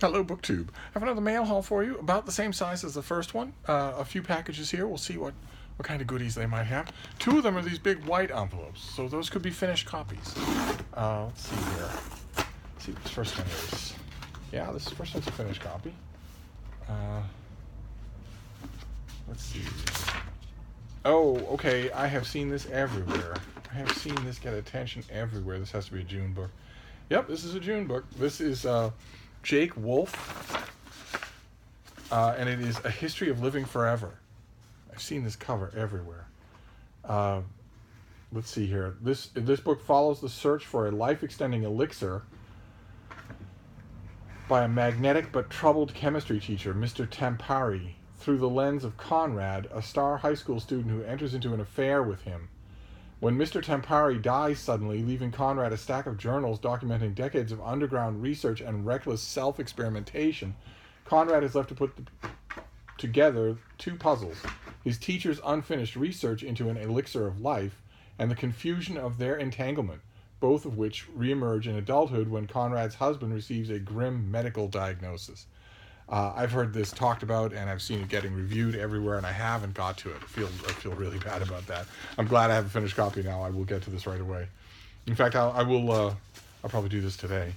Hello, BookTube. I have another mail haul for you, about the same size as the first one. A few packages here. We'll see what kind of goodies they might have. Two of them are these big white envelopes, so those could be finished copies. Let's see here. Let's see what this first one is. Yeah, this first one's a finished copy. Let's see. Oh, okay. I have seen this everywhere. I have seen this get attention everywhere. This has to be a June book. Yep, this is a June book. This is Jake Wolfe, and it is A History of Living Forever. I've seen this cover everywhere. Let's see here. This book follows the search for a life-extending elixir by a magnetic but troubled chemistry teacher, Mr. Tampari, through the lens of Conrad, a star high school student who enters into an affair with him. When Mr. Tampari dies suddenly, leaving Conrad a stack of journals documenting decades of underground research and reckless self-experimentation, Conrad is left to put together two puzzles: his teacher's unfinished research into an elixir of life, and the confusion of their entanglement, both of which reemerge in adulthood when Conrad's husband receives a grim medical diagnosis. I've heard this talked about, and I've seen it getting reviewed everywhere, and I haven't got to it. I feel really bad about that. I'm glad I have a finished copy now. I will get to this right away. In fact, I'll probably do this today.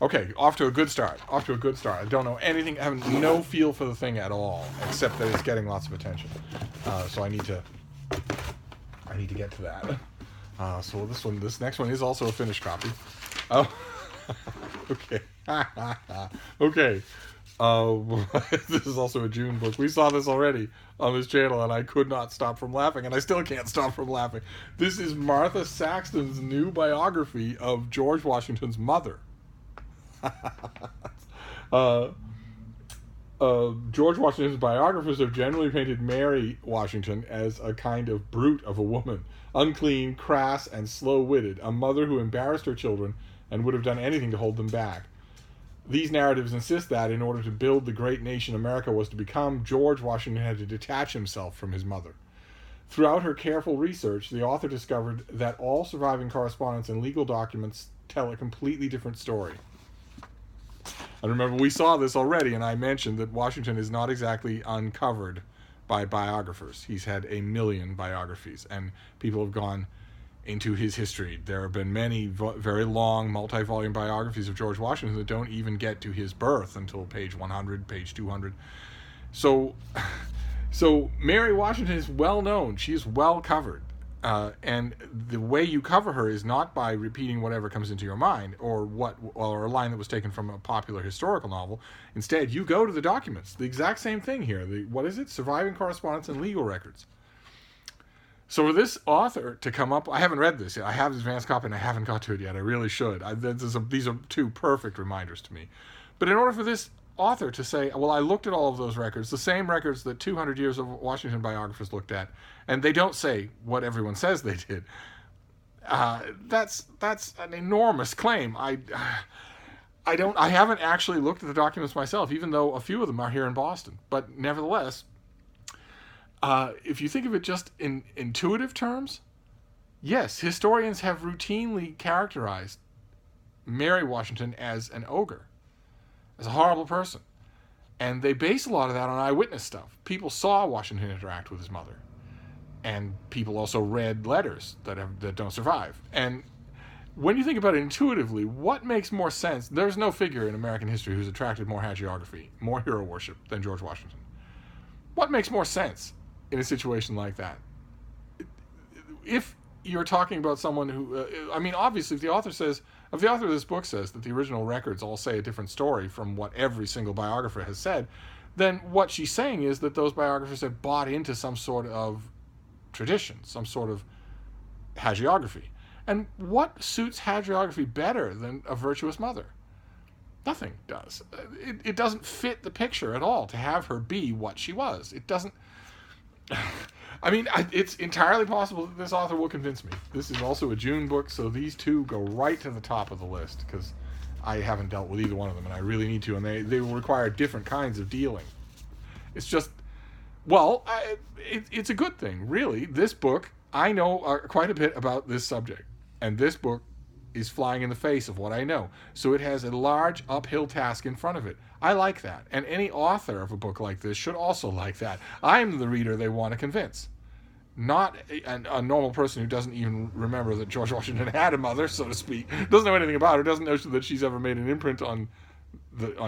Okay, off to a good start. I don't know anything. I have no feel for the thing at all, except that it's getting lots of attention. So I need to get to that. So this next one is also a finished copy. Oh, okay. Okay. This is also a June book. We saw this already on this channel, and I could not stop from laughing, and I still can't stop from laughing. This is Martha Saxton's new biography of George Washington's mother. George Washington's biographers have generally painted Mary Washington as a kind of brute of a woman, unclean, crass, and slow-witted, a mother who embarrassed her children and would have done anything to hold them back. These narratives insist that, in order to build the great nation America was to become, George Washington had to detach himself from his mother. Throughout her careful research, the author discovered that all surviving correspondence and legal documents tell a completely different story. And remember, we saw this already, and I mentioned that Washington is not exactly uncovered by biographers. He's had a million biographies, and people have gone into his history. There have been many very long multi-volume biographies of George Washington that don't even get to his birth until page 100, page 200. So Mary Washington is well known. She is well covered. And the way you cover her is not by repeating whatever comes into your mind or a line that was taken from a popular historical novel. Instead, you go to the documents. The exact same thing here. What is it? Surviving correspondence and legal records. So for this author to come up, I haven't read this yet. I have this advanced copy and I haven't got to it yet. I really should. These are two perfect reminders to me. But in order for this author to say, well, I looked at all of those records, the same records that 200 years of Washington biographers looked at, and they don't say what everyone says they did. That's an enormous claim. I haven't actually looked at the documents myself, even though a few of them are here in Boston. But nevertheless, if you think of it just in intuitive terms, yes, historians have routinely characterized Mary Washington as an ogre, as a horrible person. And they base a lot of that on eyewitness stuff. People saw Washington interact with his mother. And people also read letters that don't survive. And when you think about it intuitively, what makes more sense? There's no figure in American history who's attracted more hagiography, more hero worship than George Washington. What makes more sense in a situation like that? If you're talking about someone who, obviously, if the author of this book says that the original records all say a different story from what every single biographer has said, then what she's saying is that those biographers have bought into some sort of tradition, some sort of hagiography. And what suits hagiography better than a virtuous mother? Nothing does. It doesn't fit the picture at all to have her be what she was. It doesn't. It's entirely possible that this author will convince me. This is also a June book, so these two go right to the top of the list because I haven't dealt with either one of them, and I really need to, and they will require different kinds of dealing. It's just, it's a good thing, really. This book, I know quite a bit about this subject, and this book is flying in the face of what I know. So it has a large uphill task in front of it. I like that. And any author of a book like this should also like that. I'm the reader they want to convince. Not a normal person who doesn't even remember that George Washington had a mother, so to speak, doesn't know anything about her, doesn't know that she's ever made an imprint on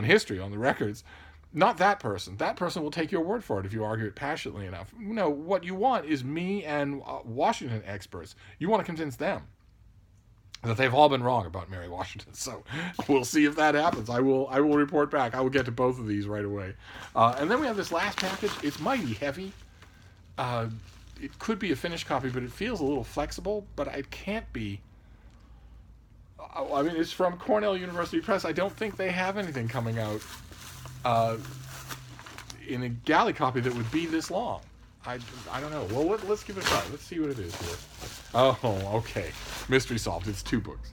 history, on the records. Not that person. That person will take your word for it if you argue it passionately enough. No, what you want is me and Washington experts. You want to convince them that they've all been wrong about Mary Washington. So we'll see if that happens. I will report back. I will get to both of these right away. And then we have this last package. It's mighty heavy. It could be a finished copy, but it feels a little flexible, but it can't be. I mean, it's from Cornell University Press. I don't think they have anything coming out in a galley copy that would be this long. I don't know. Well, let's give it a try. Let's see what it is here. Oh, okay. Mystery solved. It's 2 books.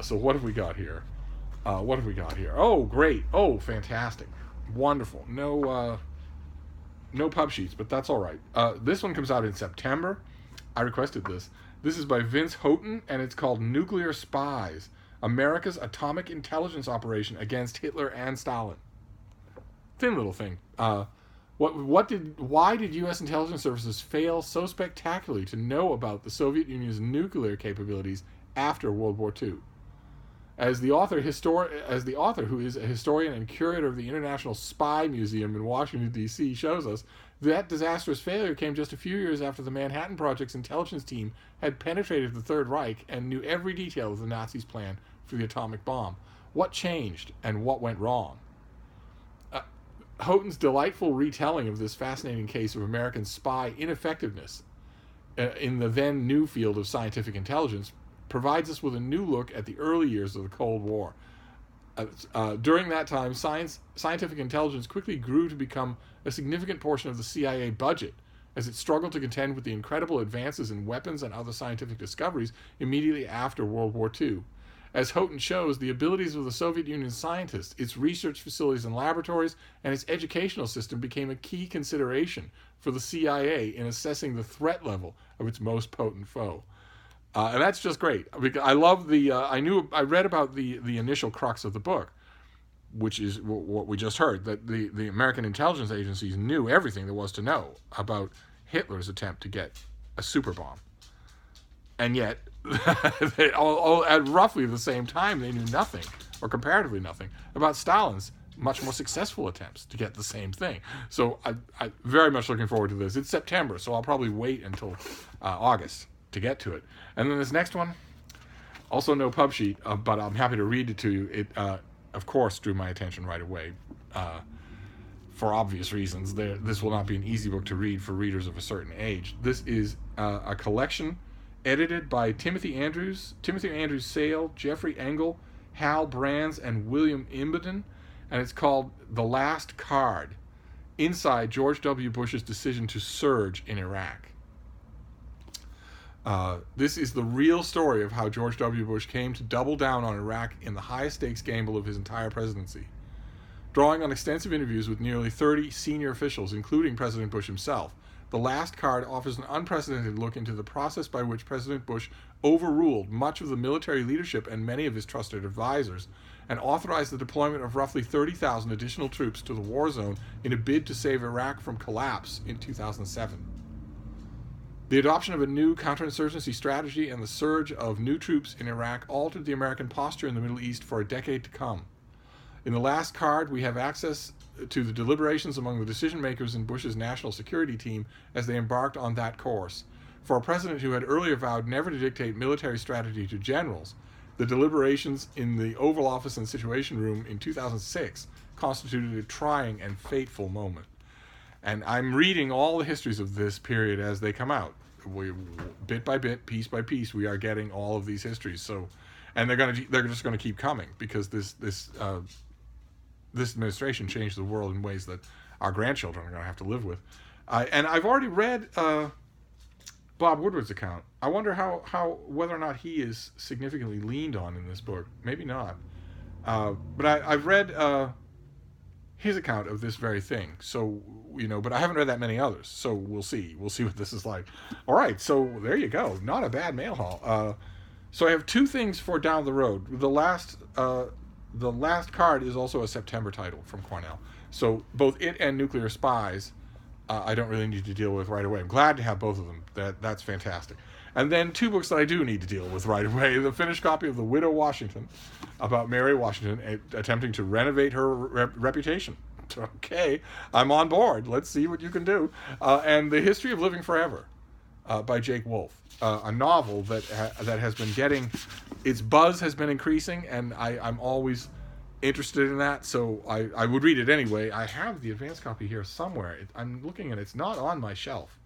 So what have we got here? Oh, great. Oh, fantastic. Wonderful. No pub sheets, but that's all right. This one comes out in September. I requested this. This is by Vince Houghton, and it's called Nuclear Spies, America's Atomic Intelligence Operation Against Hitler and Stalin. Thin little thing. Why did U.S. intelligence services fail so spectacularly to know about the Soviet Union's nuclear capabilities after World War II? As the author, who is a historian and curator of the International Spy Museum in Washington, D.C., shows us, that disastrous failure came just a few years after the Manhattan Project's intelligence team had penetrated the Third Reich and knew every detail of the Nazis' plan for the atomic bomb. What changed and what went wrong? Houghton's delightful retelling of this fascinating case of American spy ineffectiveness in the then new field of scientific intelligence provides us with a new look at the early years of the Cold War. During that time, scientific intelligence quickly grew to become a significant portion of the CIA budget as it struggled to contend with the incredible advances in weapons and other scientific discoveries immediately after World War II. As Houghton shows, the abilities of the Soviet Union scientists, its research facilities and laboratories, and its educational system became a key consideration for the CIA in assessing the threat level of its most potent foe. And that's just great. Because I love I read about the initial crux of the book, which is what we just heard, that the American intelligence agencies knew everything there was to know about Hitler's attempt to get a super bomb. And yet, all at roughly the same time, they knew nothing, or comparatively nothing, about Stalin's much more successful attempts to get the same thing. So I'm very much looking forward to this. It's September, so I'll probably wait until August to get to it. And then this next one, also no pub sheet, but I'm happy to read it to you. It, of course, drew my attention right away. For obvious reasons. This will not be an easy book to read for readers of a certain age. This is a collection edited by Timothy Andrews Sale, Jeffrey Engel, Hal Brands, and William Imbeden, and it's called The Last Card, Inside George W. Bush's Decision to Surge in Iraq. This is the real story of how George W. Bush came to double down on Iraq in the highest stakes gamble of his entire presidency. Drawing on extensive interviews with nearly 30 senior officials, including President Bush himself, The Last Card offers an unprecedented look into the process by which President Bush overruled much of the military leadership and many of his trusted advisors, and authorized the deployment of roughly 30,000 additional troops to the war zone in a bid to save Iraq from collapse in 2007. The adoption of a new counterinsurgency strategy and the surge of new troops in Iraq altered the American posture in the Middle East for a decade to come. In The Last Card, we have access to the deliberations among the decision-makers in Bush's national security team as they embarked on that course. For a president who had earlier vowed never to dictate military strategy to generals, the deliberations in the Oval Office and Situation Room in 2006 constituted a trying and fateful moment. And I'm reading all the histories of this period as they come out. Bit by bit, piece by piece, we are getting all of these histories. So, and they're just going to keep coming because this administration changed the world in ways that our grandchildren are going to have to live with. And I've already read Bob Woodward's account. I wonder whether or not he is significantly leaned on in this book. Maybe not. But I've read his account of this very thing. So, but I haven't read that many others. So we'll see. We'll see what this is like. All right. So there you go. Not a bad mail haul. So I have two things for down the road. The last card is also a September title from Cornell. So both it and Nuclear Spies, I don't really need to deal with right away. I'm glad to have both of them. That's fantastic. And then two books that I do need to deal with right away. The finished copy of The Widow Washington, about Mary Washington attempting to renovate her reputation. Okay, I'm on board. Let's see what you can do. And The History of Living Forever, by Jake Wolfe, a novel that has been getting, its buzz has been increasing, and I'm always interested in that, so I would read it anyway. I have the advance copy here somewhere. I'm looking and it's not on my shelf,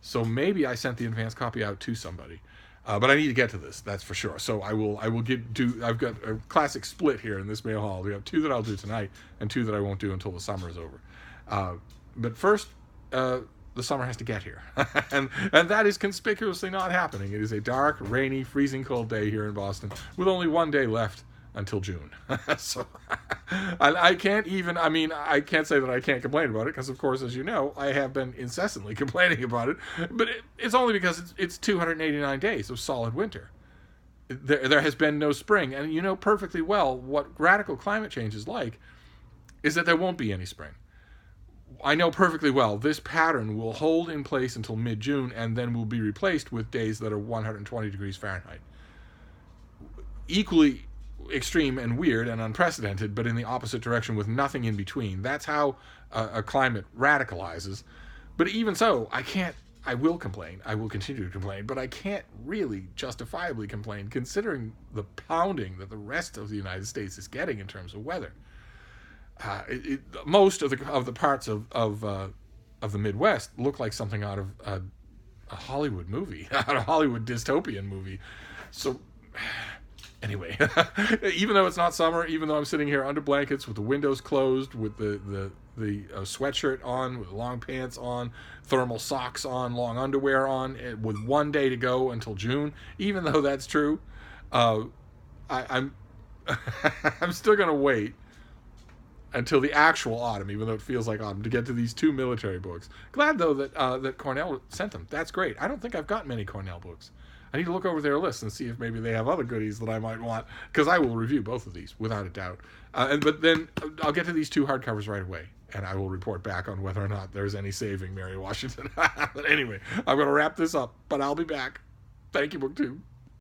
so maybe I sent the advance copy out to somebody, but I need to get to this, that's for sure. So I will I've got a classic split here in this mail haul. We have two that I'll do tonight and two that I won't do until the summer is over. But first, the summer has to get here. and that is conspicuously not happening. It is a dark, rainy, freezing cold day here in Boston, with only one day left until June. So I can't say that I can't complain about it, because of course, as you know, I have been incessantly complaining about it, but it's only because it's 289 days of solid winter. There has been no spring, and you know perfectly well what radical climate change is like, is that there won't be any spring. I know perfectly well this pattern will hold in place until mid-June, and then will be replaced with days that are 120 degrees Fahrenheit. Equally extreme and weird and unprecedented, but in the opposite direction with nothing in between. That's how a climate radicalizes. But even so, I will complain. I will continue to complain, but I can't really justifiably complain, considering the pounding that the rest of the United States is getting in terms of weather. Most of the parts of the Midwest look like something out of a Hollywood movie, a Hollywood dystopian movie. So anyway, even though it's not summer, even though I'm sitting here under blankets with the windows closed, with the sweatshirt on, with long pants on, thermal socks on, long underwear on, with one day to go until June, even though that's true, I'm I'm still going to wait until the actual autumn, even though it feels like autumn, to get to these two military books. Glad, though, that Cornell sent them. That's great. I don't think I've got many Cornell books. I need to look over their list and see if maybe they have other goodies that I might want, because I will review both of these, without a doubt. But then I'll get to these two hardcovers right away, and I will report back on whether or not there's any saving Mary Washington. But anyway, I'm going to wrap this up, but I'll be back. Thank you, BookTube.